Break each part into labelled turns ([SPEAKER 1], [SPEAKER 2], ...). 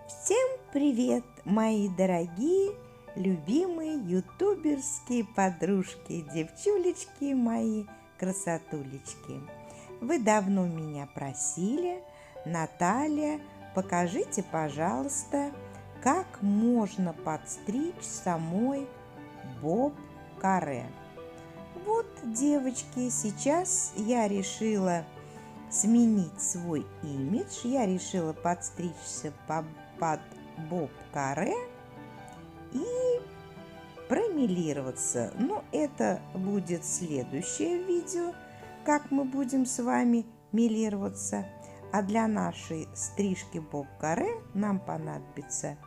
[SPEAKER 1] Всем привет, мои дорогие, любимые ютуберские подружки, девчулечки мои, красотулечки. Вы давно меня просили, Наталья, покажите, пожалуйста, как можно подстричь самой боб-каре. Вот, девочки, сейчас я решила сменить свой имидж. Я решила подстричься под боб-каре и промелироваться. Но это будет следующее видео, как мы будем с вами мелироваться. А для нашей стрижки боб-каре нам понадобится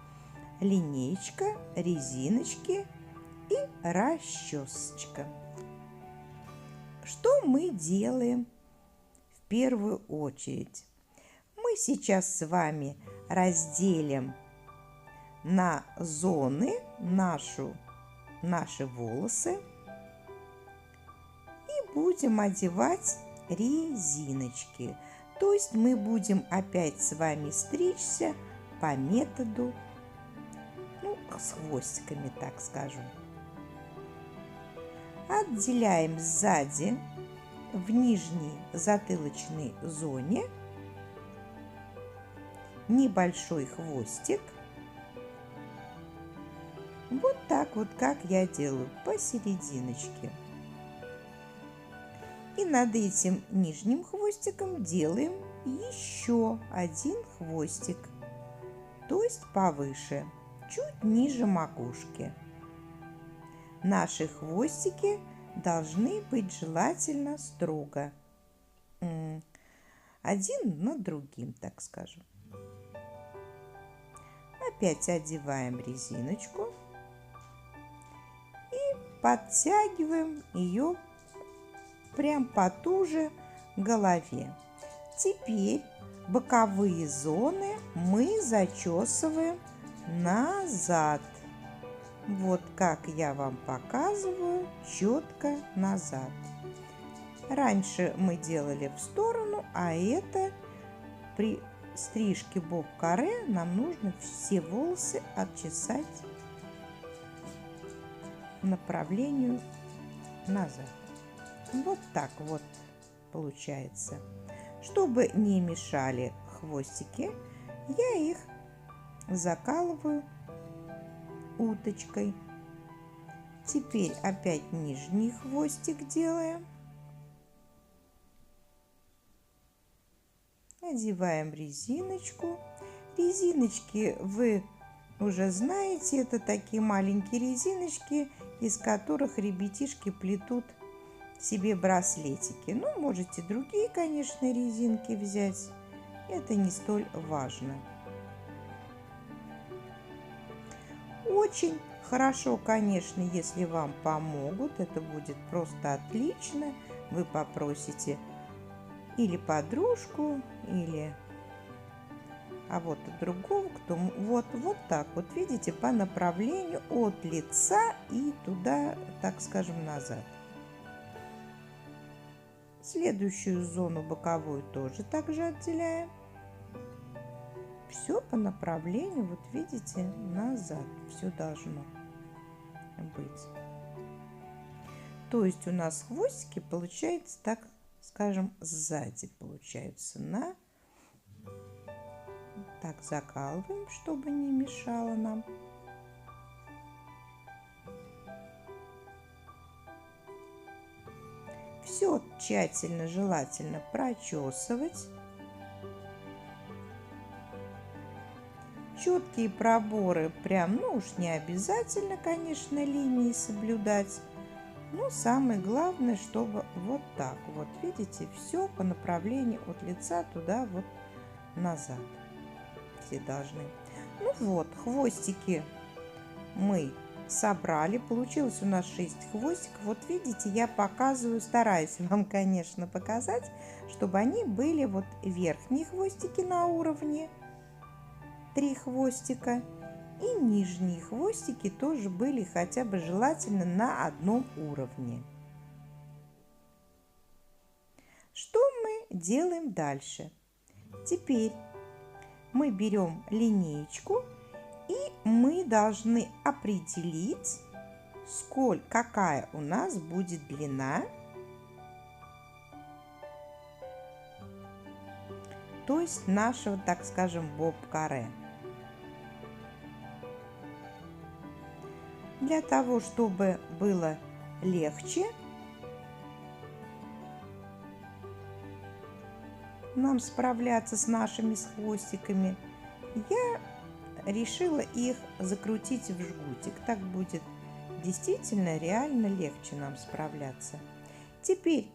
[SPEAKER 1] линеечка, резиночки и расчесочка. Что мы делаем? В первую очередь мы сейчас с вами разделим на зоны наши волосы и будем одевать резиночки. То есть мы будем опять с вами стричься по методу, с хвостиками, так скажем. Отделяем сзади в нижней затылочной зоне небольшой хвостик. Вот так вот, как я делаю, посерединочке. И над этим нижним хвостиком делаем еще один хвостик, то есть повыше, чуть ниже макушки. Наши хвостики должны быть желательно строго один над другим, так скажем. Опять одеваем резиночку и подтягиваем ее прям потуже голове. Теперь боковые зоны мы зачесываем назад. Вот как я вам показываю, четко назад. Раньше мы делали в сторону, а это при стрижке боб-каре нам нужно все волосы отчесать направлению назад. Вот так вот получается. Чтобы не мешали хвостики, я их закалываю уточкой. Теперь опять нижний хвостик делаем. Одеваем резиночку. Резиночки вы уже знаете, это такие маленькие резиночки, из которых ребятишки плетут себе браслетики. Ну, можете другие, конечно, резинки взять. Это не столь важно. Очень хорошо, конечно, если вам помогут. Это будет просто отлично. Вы попросите или подружку, или другого, кто вот так вот, видите, по направлению от лица и туда, так скажем, назад. Следующую зону боковую тоже также отделяем. Все по направлению, вот видите, назад все должно быть. То есть у нас хвостики получается, так скажем, сзади получаются. Так закалываем, чтобы не мешало нам. Все тщательно, желательно прочесывать. Четкие проборы прям, уж не обязательно, конечно, линии соблюдать. Но самое главное, чтобы вот так вот, видите, все по направлению от лица туда вот назад. Все должны. Ну вот, хвостики мы собрали. Получилось у нас 6 хвостиков. Вот видите, я показываю, стараюсь вам, конечно, показать, чтобы они были вот верхние хвостики на уровне 3 хвостика. И нижние хвостики тоже были хотя бы желательно на одном уровне. Что мы делаем дальше? Теперь мы берем линеечку и мы должны определить, какая у нас будет длина, то есть нашего, так скажем, боб-каре. Для того, чтобы было легче нам справляться с нашими хвостиками, я решила их закрутить в жгутик. Так будет действительно реально легче нам справляться. Теперь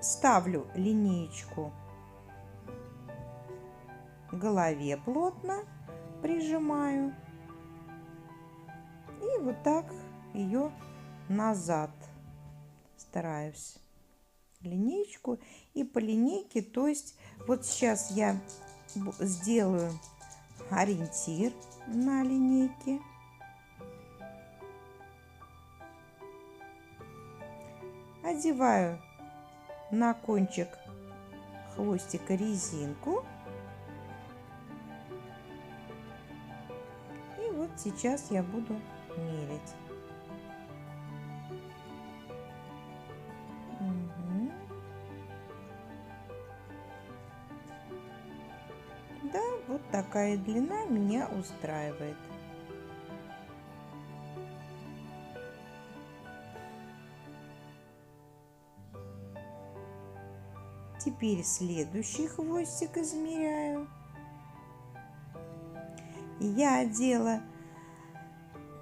[SPEAKER 1] ставлю линеечку к голове плотно, прижимаю и вот так ее назад стараюсь линеечку и по линейке, то есть вот сейчас я сделаю ориентир на линейке, одеваю на кончик хвостика резинку и вот сейчас я буду мерить. Да, вот такая длина меня устраивает. Теперь следующий хвостик измеряю. Я одела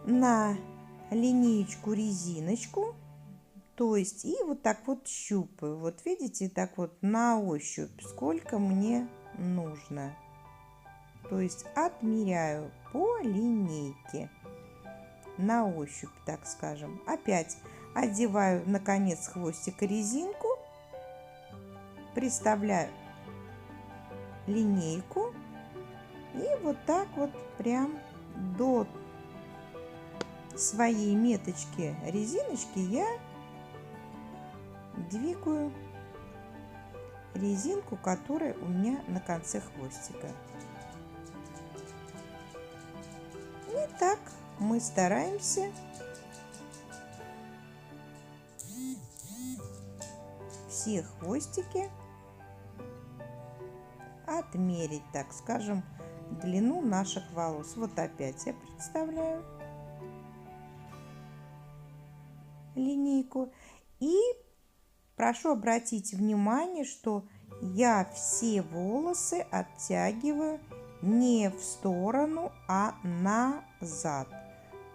[SPEAKER 1] на линеечку резиночку, то есть и вот так вот щупаю. Вот видите, так вот на ощупь, сколько мне нужно. То есть отмеряю по линейке, на ощупь, так скажем. Опять одеваю на конец хвостика резинку, приставляю линейку и вот так вот прям до своей меточки резиночки я двигаю резинку, которая у меня на конце хвостика. И так мы стараемся все хвостики отмерить, так скажем, длину наших волос. Вот опять я представляю линейку и прошу обратить внимание, что я все волосы оттягиваю не в сторону, а назад.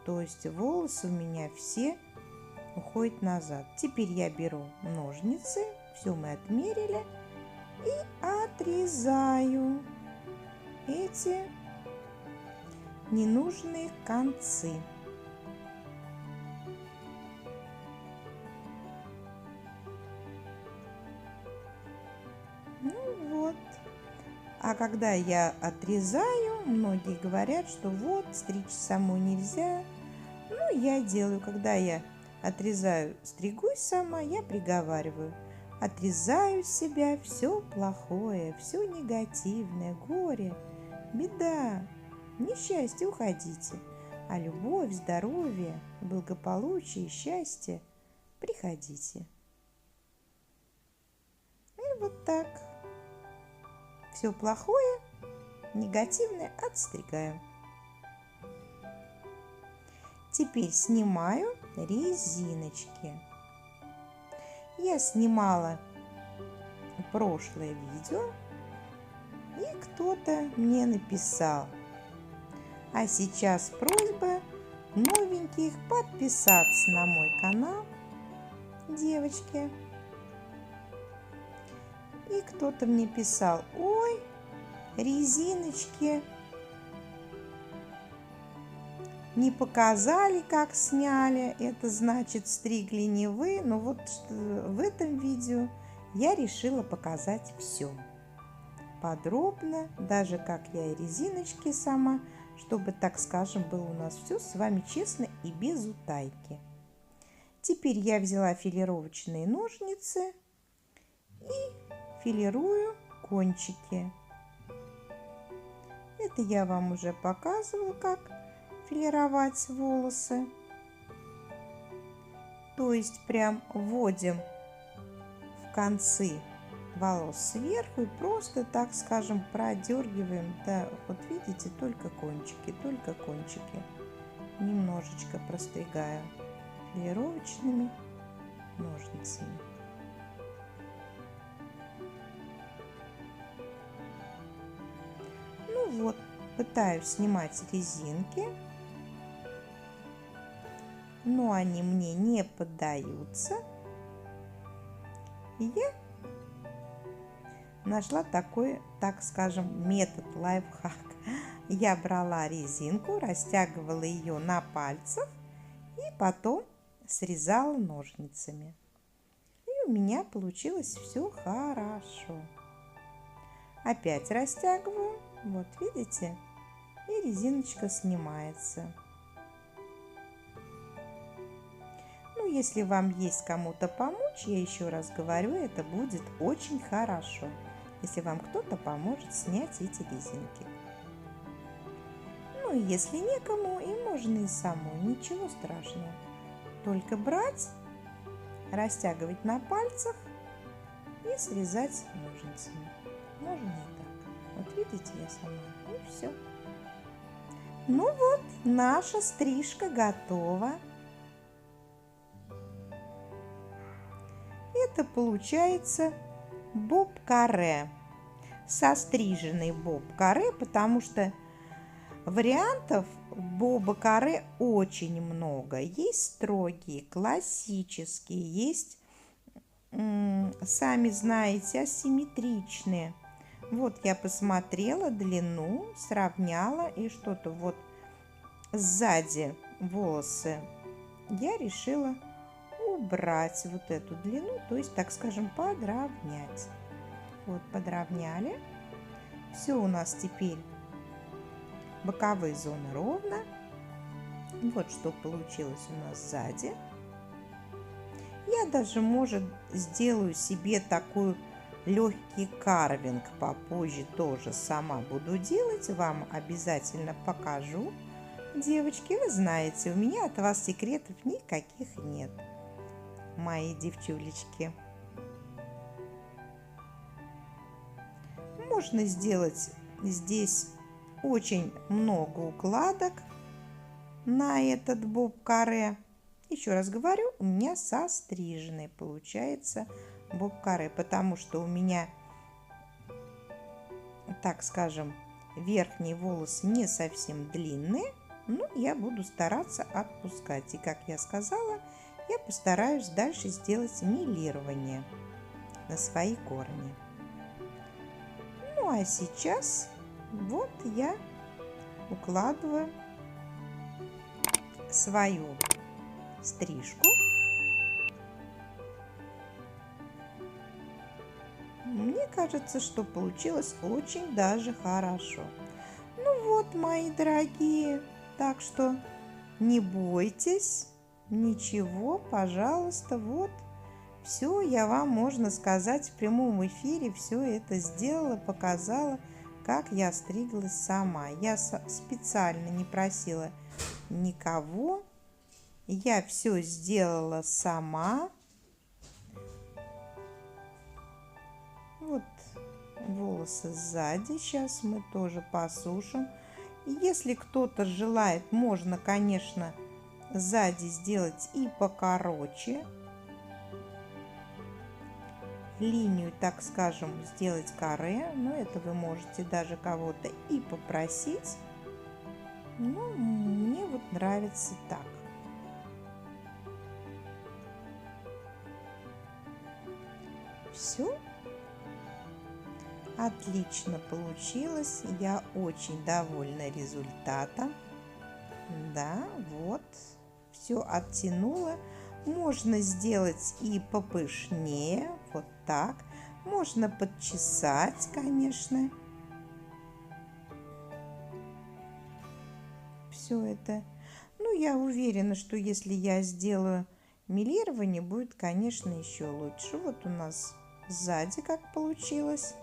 [SPEAKER 1] То есть волосы у меня все уходят назад. Теперь я беру ножницы, все мы отмерили, и отрезаю эти ненужные концы. Ну вот. А когда я отрезаю, многие говорят, что вот, стричь самой нельзя. Ну, я делаю, когда я отрезаю, стригусь сама, я приговариваю. Отрезаю с себя все плохое, все негативное, горе, беда, несчастье, уходите. А любовь, здоровье, благополучие, счастье приходите. И вот так. Все плохое, негативное отстригаем. Теперь снимаю резиночки. Я снимала прошлое видео, и кто-то мне написал. А сейчас просьба новеньких подписаться на мой канал, девочки. И кто-то мне писал: ой, резиночки не показали, как сняли, это значит, стригли не вы. Но вот в этом видео я решила показать все подробно, даже как я и резиночки сама, чтобы, так скажем, было у нас все с вами честно и без утайки. Теперь я взяла филировочные ножницы и филирую кончики. Это я вам уже показывала, как филировать волосы. То есть прям вводим в концы волос сверху и просто, так скажем, продергиваем. Да, вот видите, только кончики. Немножечко простригаю филировочными ножницами. Ну вот, пытаюсь снимать резинки, но они мне не поддаются. И я нашла такой, так скажем, метод, лайфхак. Я брала резинку, растягивала ее на пальцах и потом срезала ножницами. И у меня получилось все хорошо. Опять растягиваю, вот видите, и резиночка снимается. Ну, если вам есть кому-то помочь, я еще раз говорю, это будет очень хорошо, если вам кто-то поможет снять эти резинки. Ну, и если некому, и можно и самой, ничего страшного. Только брать, растягивать на пальцах и срезать ножницами. Можно и так. Вот видите, я сама. И все. Ну вот, наша стрижка готова. Это получается боб-каре. Состриженный боб-каре, потому что вариантов боба-каре очень много. Есть строгие, классические, есть, сами знаете, асимметричные. Вот я посмотрела длину, сравняла, и что-то вот сзади волосы я решила убрать вот эту длину, то есть, так скажем, подровнять. Вот, подровняли. Все у нас теперь боковые зоны ровно. Вот что получилось у нас сзади. Я даже, может, сделаю себе такой легкий карвинг попозже, тоже сама буду делать. Вам обязательно покажу. Девочки, вы знаете, у меня от вас секретов никаких нет, мои девчулечки. Можно сделать здесь очень много укладок на этот боб-каре. Еще раз говорю, у меня состриженный получается боб-каре, потому что у меня, так скажем, верхние волосы не совсем длинные, но я буду стараться отпускать. И, как я сказала, я постараюсь дальше сделать мелирование на свои корни. Ну а сейчас вот я укладываю свою стрижку. Мне кажется, что получилось очень даже хорошо. Ну вот, мои дорогие, так что не бойтесь, ничего, пожалуйста, вот все я вам, можно сказать, в прямом эфире все это сделала, показала, как я стриглась сама. Я специально не просила никого, я все сделала сама. Вот волосы сзади сейчас мы тоже посушим. Если кто-то желает, можно, конечно, сзади сделать и покороче. Линию, так скажем, сделать каре. Но это вы можете даже кого-то и попросить. Но мне вот нравится так. Все. Отлично получилось. Я очень довольна результатом. Да, вот. Все оттянула. Можно сделать и попышнее. Вот так. Можно подчесать, конечно. Все это. Ну, я уверена, что если я сделаю мелирование, будет, конечно, еще лучше. Вот у нас сзади как получилось.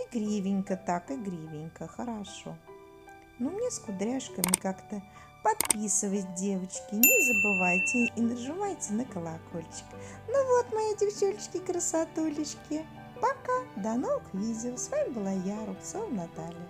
[SPEAKER 1] И Игривенько так, игривенько, хорошо. Ну, мне с кудряшками как-то. Подписывайтесь, девочки, не забывайте и нажимайте на колокольчик. Ну вот, мои девчулечки-красотулечки. Пока, до новых видео. С вами была я, Рубцова Наталья.